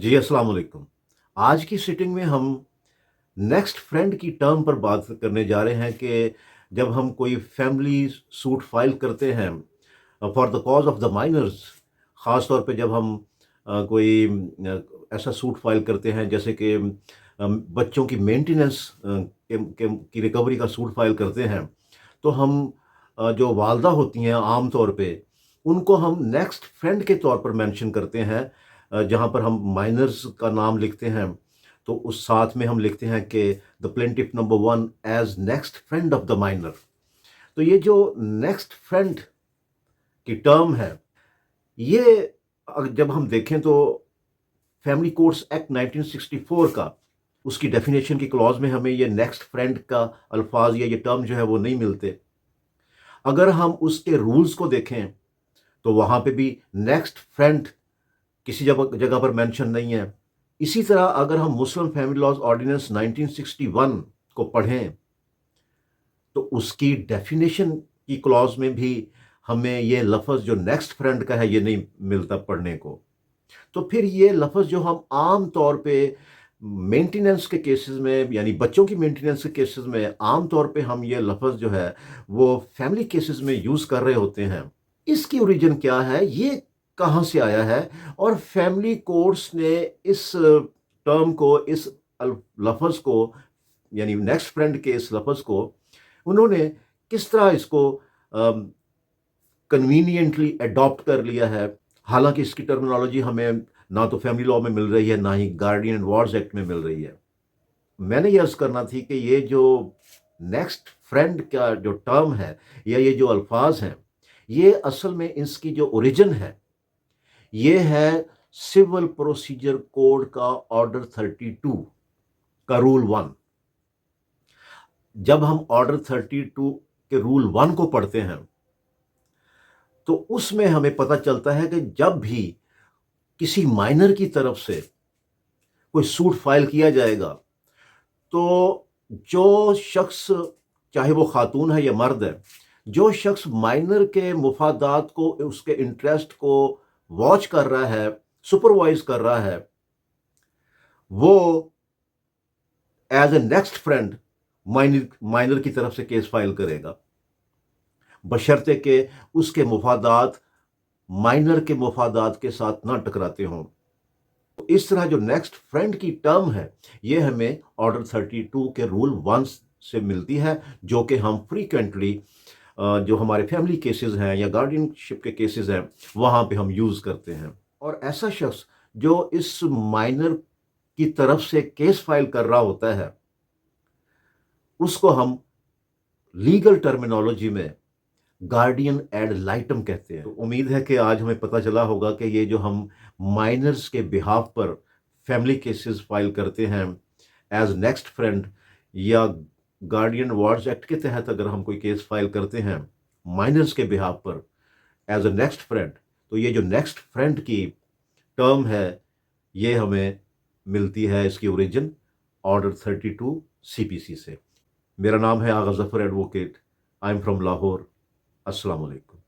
जी, अस्सलाम वालेकुम। आज की सिटिंग में हम नेक्स्ट फ्रेंड की टर्म पर बात करने जा रहे हैं कि जब हम कोई फैमिली सूट फाइल करते हैं for the cause of the minors, ख़ास तौर पे जब हम कोई ऐसा सूट फाइल करते हैं जैसे कि बच्चों की मेंटेनेंस की रिकवरी का सूट फाइल करते हैं, तो हम जो वालदा होती हैं आम तौर पे, उनको हम नेक्स्ट फ्रेंड के तौर पर मेंशन करते हैं। जहाँ पर हम माइनर्स का नाम लिखते हैं, तो उस साथ में हम लिखते हैं कि the plaintiff number 1 as next friend of the minor. तो ये जो नेक्स्ट फ्रेंड की टर्म है, ये जब हम देखें तो फैमिली कोर्ट्स एक्ट 1964 का, उसकी डेफिनेशन की क्लॉज में हमें ये नेक्स्ट फ्रेंड का अल्फाज या ये टर्म जो है वो नहीं मिलते। अगर हम उसके रूल्स को देखें तो वहाँ पे भी नेक्स्ट फ्रेंड किसी जगह जगह पर मेंशन नहीं है। इसी तरह अगर हम मुस्लिम फैमिली लॉज ऑर्डिनेंस 1961 को पढ़ें तो उसकी डेफिनेशन की क्लॉज में भी हमें ये लफ्ज़ जो नेक्स्ट फ्रेंड का है ये नहीं मिलता पढ़ने को। तो फिर ये लफ्ज़ जो हम आम तौर पे मेंटेनेंस के केसेस में, यानी बच्चों की मेंटेनेंस के केसेस में आम तौर पे हम ये लफ्ज़ जो है वो फैमिली केसेस में यूज़ कर रहे होते हैं। इसकी ओरिजिन क्या है, ये कहाँ से आया है, और फैमिली कोर्ट्स ने इस टर्म को, इस लफ्ज़ को, यानी नेक्स्ट फ्रेंड के इस लफ्ज़ को उन्होंने किस तरह इसको कन्वीनियंटली अडॉप्ट कर लिया है। हालांकि इसकी टर्मिनोलॉजी हमें ना तो फैमिली लॉ में मिल रही है, ना ही गार्डियन एंड वार्स एक्ट में मिल रही है। मैंने ये अर्ज करना थी कि ये जो नेक्स्ट फ्रेंड का जो टर्म है या ये जो अल्फाज हैं, ये असल में इसकी जो ओरिजिन है ये है सिविल प्रोसीजर कोड का ऑर्डर 32 का रूल 1। जब हम ऑर्डर 32 के रूल 1 को पढ़ते हैं तो उसमें हमें पता चलता है कि जब भी किसी माइनर की तरफ से कोई सूट फाइल किया जाएगा, तो जो शख्स, चाहे वो खातून है या मर्द है, जो शख्स माइनर के मुफादात को, उसके इंटरेस्ट को वॉच कर रहा है, सुपरवाइज कर रहा है, वो as a next friend minor की तरफ से केस फाइल करेगा, बशर्ते कि उसके मुफादात माइनर के मुफादात के साथ ना टकराते हों। तो इस तरह जो नेक्स्ट फ्रेंड की टर्म है ये हमें ऑर्डर 32 के रूल 1 से मिलती है, जो कि हम फ्रीक्वेंटली जो हमारे फैमिली केसेस हैं या गार्डियनशिप के केसेस हैं वहाँ पे हम यूज़ करते हैं। और ऐसा शख्स जो इस माइनर की तरफ से केस फाइल कर रहा होता है उसको हम लीगल टर्मिनोलॉजी में गार्डियन एड लाइटम कहते हैं। तो उम्मीद है कि आज हमें पता चला होगा कि ये जो हम माइनर्स के बिहाफ पर फैमिली केसेस फाइल करते हैं एज नेक्स्ट फ्रेंड, या गार्डियन वार्स एक्ट के तहत अगर हम कोई केस फाइल करते हैं माइनर्स के बिहाफ पर एज अ नेक्स्ट फ्रेंड, तो ये जो नेक्स्ट फ्रेंड की टर्म है ये हमें मिलती है, इसकी ओरिजिन ऑर्डर 32 सीपीसी से। मेरा नाम है Agha Zafar advocate. I am from Lahore. अस्सलाम वालेकुम।